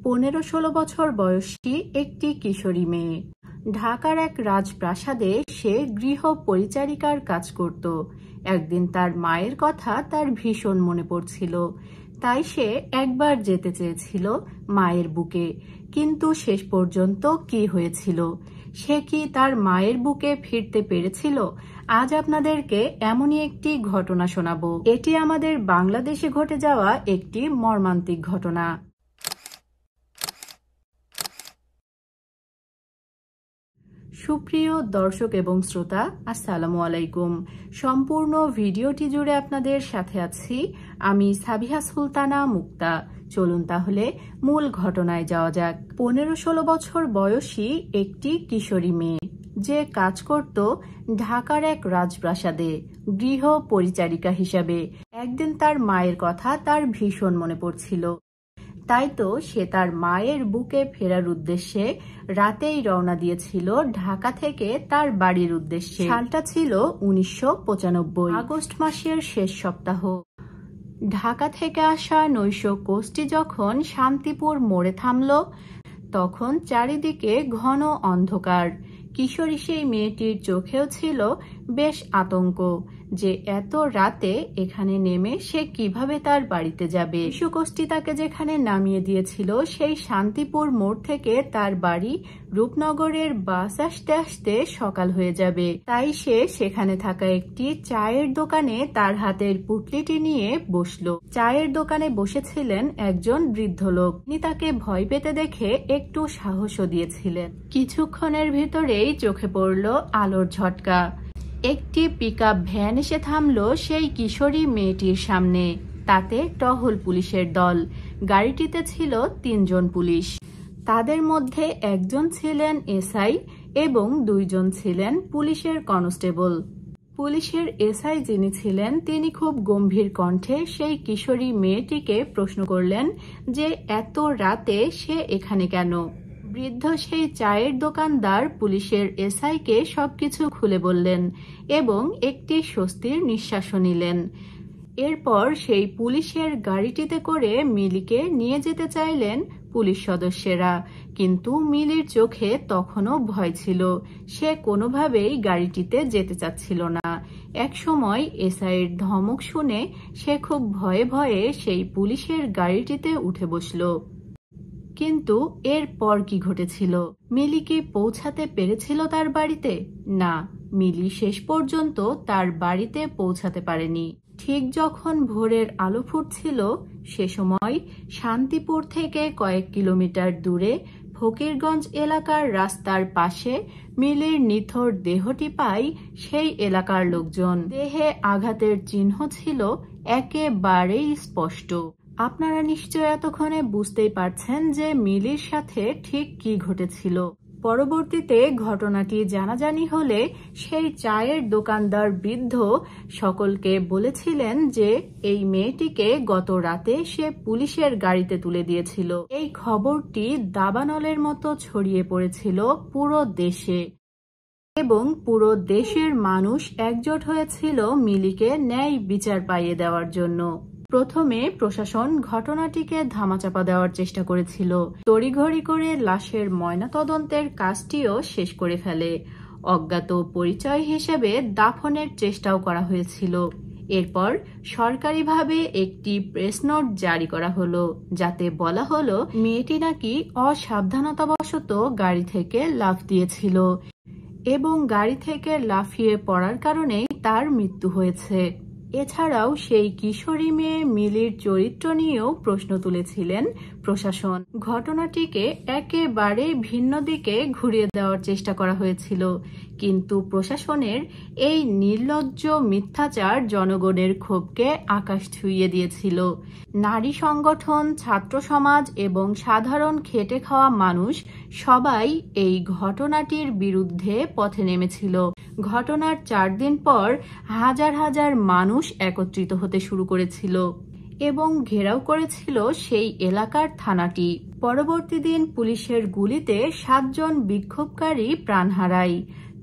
15-16 বছর বয়সী একটি কিশোরী মেয়ে। ঢাকার এক রাজপ্রাসাদে সে গৃহ পরিচারিকার কাজ করত। একদিন তার মায়ের কথা তার ভীষণ মনে পড়ছিল, তাই সে একবার যেতে চেয়েছিল মায়ের বুকে। কিন্তু শেষ পর্যন্ত কি হয়েছিল? সে কি তার মায়ের বুকে ফিরতে পেরেছিল? আজ আপনাদেরকে এমনই একটি ঘটনা শোনাবো। এটি আমাদের বাংলাদেশে ঘটে যাওয়া একটি মর্মান্তিক ঘটনা। সুপ্রিয় দর্শক এবং শ্রোতা, আসসালামু আলাইকুম। সম্পূর্ণ ভিডিওটি জুড়ে আপনাদের সাথে আছি আমি সাবিহা সুলতানা মুক্তা। চলুন তাহলে মূল ঘটনায় যাওয়া যাক। 15-16 বছর বয়সী একটি কিশোরী মেয়ে যে কাজ করত ঢাকার এক রাজপ্রাসাদে গৃহ পরিচারিকা হিসাবে। একদিন তার মায়ের কথা তার ভীষণ মনে পড়ছিল, তাই তো সে তার মায়ের বুকে ফেরার উদ্দেশ্যে রাতেই রওনা দিয়েছিল ঢাকা থেকে তার বাড়ির উদ্দেশ্যে। সালটা ছিল 1995 আগস্ট মাসের শেষ সপ্তাহ। ঢাকা থেকে আসা নৈশ কোচটি যখন শান্তিপুর মোড়ে থামল, তখন চারিদিকে ঘন অন্ধকার। কিশোরী সেই মেয়েটির চোখেও ছিল বেশ আতঙ্ক যে এত রাতে এখানে নেমে সে কিভাবে তার বাড়িতে যাবে। কোচটি তাকে যেখানে নামিয়ে দিয়েছিল সেই শান্তিপুর মোড় থেকে তার বাড়ি রূপনগরের বাস আসতে আসতে সকাল হয়ে যাবে। তাই সে সেখানে থাকা একটি চায়ের দোকানে তার হাতের পুটলিটি নিয়ে বসলো। চায়ের দোকানে বসেছিলেন একজন বৃদ্ধ লোক। তিনি তাকে ভয় পেতে দেখে একটু সাহসও দিয়েছিলেন। কিছুক্ষণের ভিতরেই চোখে পড়ল আলোর ঝটকা। একটি পিকআপ ভ্যান এসে থামলো সেই কিশোরী মেয়েটির সামনে। তাতে টহল পুলিশের দল। গাড়িটিতে ছিল 3 জন পুলিশ। তাদের মধ্যে একজন ছিলেন এসআই এবং 2 জন ছিলেন পুলিশের কনস্টেবল। পুলিশের এসআই যিনি ছিলেন তিনি খুব গম্ভীর কণ্ঠে সেই কিশোরী মেয়েটিকে প্রশ্ন করলেন যে এত রাতে সে এখানে কেন। বৃদ্ধ সেই চায়ের দোকানদার পুলিশের এসআইকে সবকিছু খুলে বললেন এবং একটি স্বস্তির নিঃশ্বাসও নিলেন। এরপর সেই পুলিশের গাড়িটিতে করে মিলিকে নিয়ে যেতে চাইলেন পুলিশ সদস্যরা, কিন্তু মিলির চোখে তখনও ভয় ছিল। সে কোনোভাবেই গাড়িটিতে যেতে চাচ্ছিল না। একসময় এসআইয়ের ধমক শুনে সে খুব ভয়ে ভয়ে সেই পুলিশের গাড়িটিতে উঠে বসল। কিন্তু এরপর কি ঘটেছিল? মিলি কি পৌঁছাতে পেরেছিল তার বাড়িতে? না, মিলি শেষ পর্যন্ত তার বাড়িতে পৌঁছাতে পারেনি। ঠিক যখন ভোরের আলো ফুটছিল সে সময় শান্তিপুর থেকে কয়েক কিলোমিটার দূরে ফকিরগঞ্জ এলাকার রাস্তার পাশে মিলির নিথর দেহটি পায় সেই এলাকার লোকজন। দেহে আঘাতের চিহ্ন ছিল একেবারেই স্পষ্ট। আপনারা নিশ্চয় এতক্ষণে বুঝতেই পারছেন যে মিলির সাথে ঠিক কি ঘটেছিল। পরবর্তীতে ঘটনাটি জানাজানি হলে সেই চায়ের দোকানদার বৃদ্ধ সকলকে বলেছিলেন যে এই মেয়েটিকে গত রাতে সে পুলিশের গাড়িতে তুলে দিয়েছিল। এই খবরটি দাবানলের মতো ছড়িয়ে পড়েছিল পুরো দেশে এবং পুরো দেশের মানুষ একজোট হয়েছিল মিলিকে ন্যায় বিচার পাইয়ে দেওয়ার জন্য। প্রথমে প্রশাসন ঘটনাটিকে ধামাচাপা দেওয়ার চেষ্টা করেছিল। তড়িঘড়ি করে লাশের ময়নাতদন্তের কাজটিও শেষ করে ফেলে। অজ্ঞাত পরিচয় হিসেবে দাফনের চেষ্টাও করা হয়েছিল। এরপর সরকারিভাবে একটি প্রেস নোট জারি করা হলো, যাতে বলা হলো মেয়েটি নাকি অসাবধানতাবশত গাড়ি থেকে লাফ দিয়েছিল এবং গাড়ি থেকে লাফিয়ে পড়ার কারণেই তার মৃত্যু হয়েছে। এছাড়াও সেই কিশোরী মেয়ে মিলির চরিত্র নিয়েও প্রশ্ন তুলেছিলেন প্রশাসন। ঘটনাটিকে একেবারে ভিন্ন দিকে ঘুরিয়ে দেওয়ার চেষ্টা করা হয়েছিল, কিন্তু প্রশাসনের এই নির্লজ্জ মিথ্যাচার জনগণের ক্ষোভকে আকাশ ছুঁয়ে দিয়েছিল। নারী সংগঠন, ছাত্র সমাজ এবং সাধারণ খেটে খাওয়া মানুষ সবাই এই ঘটনাটির বিরুদ্ধে পথে নেমেছিল। ঘটনার 4 দিন পর হাজার হাজার মানুষ একত্রিত হতে শুরু করেছিল এবং ঘেরাও করেছিল সেই এলাকার থানাটি। পরবর্তী দিন পুলিশের গুলিতে 7 জন বিক্ষোভকারী প্রাণ হারায়।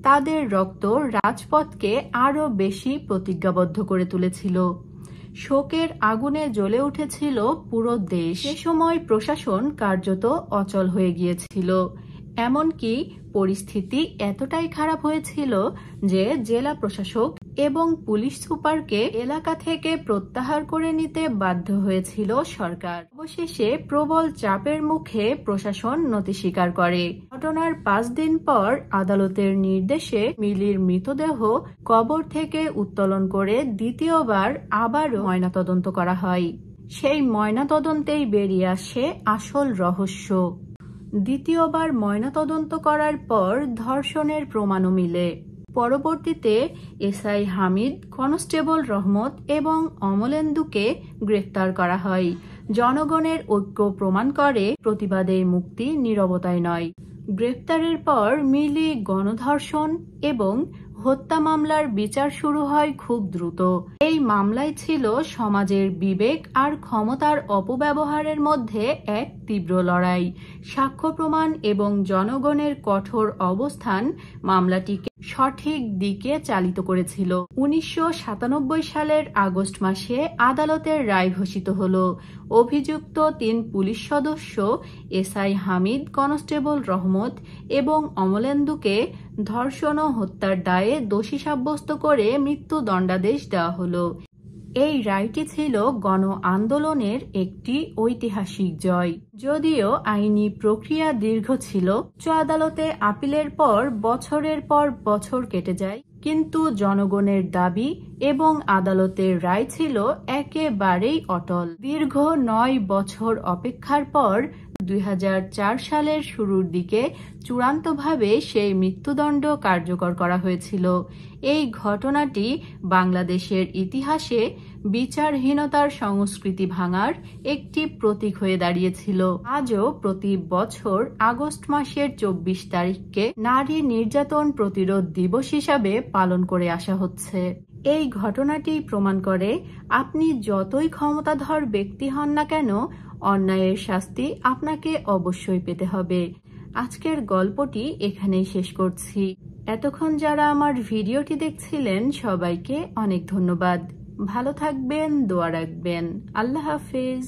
তাদের রক্ত রাজপথকে আরো বেশি প্রতিজ্ঞাবদ্ধ করে তুলেছিল। শোকের আগুনে জ্বলে উঠেছিল পুরো দেশ। সে সময় প্রশাসন কার্যত অচল হয়ে গিয়েছিল। এমনকি পরিস্থিতি এতটাই খারাপ হয়েছিল যে জেলা প্রশাসক এবং পুলিশ সুপারকে এলাকা থেকে প্রত্যাহার করে নিতে বাধ্য হয়েছিল সরকার। অবশেষে প্রবল চাপের মুখে প্রশাসন নতি স্বীকার করে। ঘটনার 5 দিন পর আদালতের নির্দেশে মিলির মৃতদেহ কবর থেকে উত্তোলন করে দ্বিতীয়বার আবারও ময়নাতদন্ত করা হয়। সেই ময়নাতদন্তেই বেরিয়ে আসে আসল রহস্য। দ্বিতীয়বার ময়নাতদন্ত করার পর ধর্ষণের প্রমাণও মিলে। পরবর্তীতে এসআই হামিদ, কনস্টেবল রহমত এবং অমলেন্দুকে গ্রেফতার করা হয়। জনগণের ঐক্য প্রমাণ করে প্রতিবাদের মুক্তি নীরবতায় নয়। গ্রেফতারের পর মিলি গণধর্ষণ এবং হত্যা মামলার বিচার শুরু হয় খুব দ্রুত। এই মামলায় ছিল সমাজের বিবেক আর ক্ষমতার অপব্যবহারের মধ্যে এক তীব্র লড়াই। সাক্ষ্য প্রমাণ এবং জনগণের কঠোর অবস্থান মামলাটিকে সঠিক দিকে চালিত করেছিল। 1997 সালের আগস্ট মাসে আদালতের রায় ঘোষিত হল। অভিযুক্ত 3 পুলিশ সদস্য এসআই হামিদ, কনস্টেবল রহমত এবং অমলেন্দুকে ধর্ষণ ও হত্যার দায়ে দোষী সাব্যস্ত করে মৃত্যুদণ্ডাদেশ দেওয়া হলো। এই রায়টি ছিল গণ আন্দোলনের একটি ঐতিহাসিক জয়। যদিও আইনি প্রক্রিয়া দীর্ঘ ছিল, উচ্চ আদালতে আপিলের পর বছরের পর বছর কেটে যায়, কিন্তু জনগণের দাবি এবং আদালতের রায় ছিল একেবারেই অটল। দীর্ঘ 9 বছর অপেক্ষার পর 2004 সালের শুরুর দিকে চূড়ান্তভাবে সেই মৃত্যুদণ্ড কার্যকর করা হয়েছিল। এই ঘটনাটি বাংলাদেশের ইতিহাসে বিচারহীনতার সংস্কৃতি ভাঙার একটি প্রতীক হয়ে দাঁড়িয়েছিল। আজও প্রতি বছর আগস্ট মাসের 24 তারিখকে নারী নির্যাতন প্রতিরোধ দিবস হিসাবে পালন করে আসা হচ্ছে। এই ঘটনাটি প্রমাণ করে আপনি যতই ক্ষমতাধর ব্যক্তি হন না কেন, অন্যায়ের শাস্তি আপনাকে অবশ্যই পেতে হবে। আজকের গল্পটি এখানেই শেষ করছি। এতক্ষণ যারা আমার ভিডিওটি দেখছিলেন সবাইকে অনেক ধন্যবাদ। ভালো থাকবেন, দোয়া রাখবেন। আল্লাহ হাফেজ।